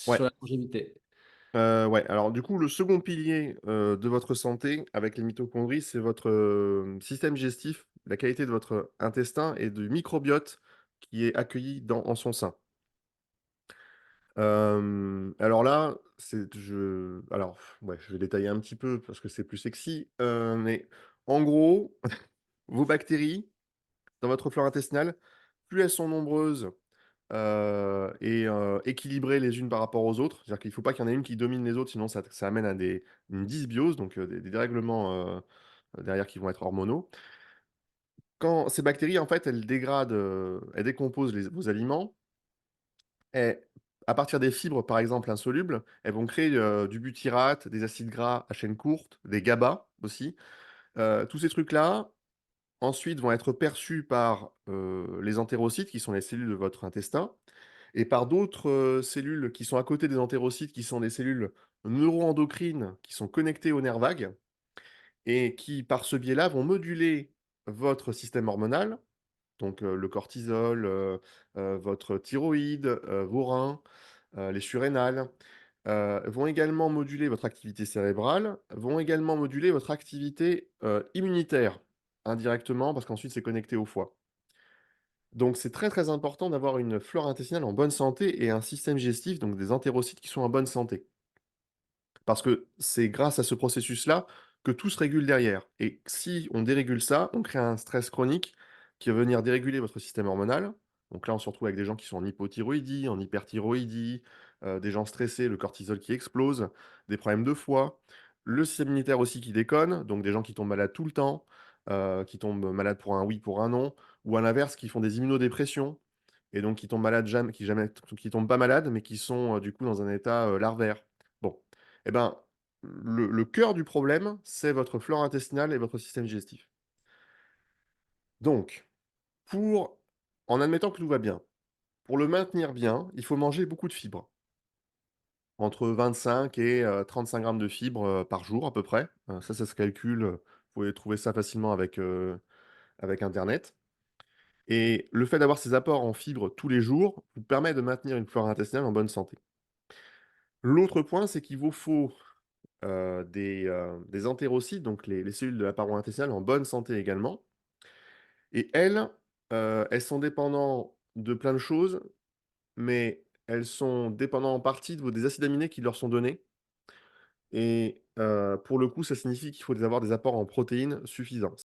Ouais, sur la longévité. ouais, alors du coup, le second pilier, de votre santé avec les mitochondries, c'est votre, système digestif, la qualité de votre intestin et du microbiote qui est accueilli en son sein. Alors là, ouais, je vais détailler un petit peu parce que c'est plus sexy, mais en gros, vos bactéries dans votre flore intestinale, plus elles sont nombreuses, et équilibrées les unes par rapport aux autres, c'est-à-dire qu'il ne faut pas qu'il y en ait une qui domine les autres, sinon ça amène à une dysbiose, donc des dérèglements, derrière qui vont être hormonaux. Quand ces bactéries, en fait, elles dégradent, elles décomposent vos aliments et à partir des fibres, par exemple, insolubles, elles vont créer, du butyrate, des acides gras à chaîne courte, des GABA aussi. Tous ces trucs-là, ensuite, vont être perçus par, les entérocytes, qui sont les cellules de votre intestin, et par d'autres, cellules qui sont à côté des entérocytes, qui sont des cellules neuroendocrines, qui sont connectées aux nerfs vagues et qui, par ce biais-là, vont moduler votre système hormonal, donc le cortisol, votre thyroïde, vos reins, les surrénales, vont également moduler votre activité cérébrale, vont également moduler votre activité, immunitaire, indirectement, parce qu'ensuite c'est connecté au foie. Donc c'est très, très important d'avoir une flore intestinale en bonne santé et un système digestif, donc des entérocytes qui sont en bonne santé. Parce que c'est grâce à ce processus-là que tout se régule derrière et si on dérégule ça, on crée un stress chronique qui va venir déréguler votre système hormonal. Donc là, on se retrouve avec des gens qui sont en hypothyroïdie, en hyperthyroïdie, des gens stressés, le cortisol qui explose, des problèmes de foie, le système immunitaire aussi qui déconne, donc des gens qui tombent malades tout le temps, qui tombent malades pour un oui, pour un non, ou à l'inverse, qui font des immunodépressions et donc qui tombent malades qui tombent pas malades, mais qui sont, du coup dans un état, larvaire. Bon, et ben, le cœur du problème, c'est votre flore intestinale et votre système digestif. Donc, pour en admettant que tout va bien, pour le maintenir bien, il faut manger beaucoup de fibres, entre 25 et 35 grammes de fibres, par jour à peu près. Ça se calcule, vous pouvez trouver ça facilement avec internet et le fait d'avoir ces apports en fibres tous les jours vous permet de maintenir une flore intestinale en bonne santé. L'autre point, c'est qu'il vous faut, des entérocytes, donc les cellules de la paroi intestinale en bonne santé également et elles, elles sont dépendantes de plein de choses, mais elles sont dépendantes en partie des acides aminés qui leur sont donnés et pour le coup, ça signifie qu'il faut avoir des apports en protéines suffisants.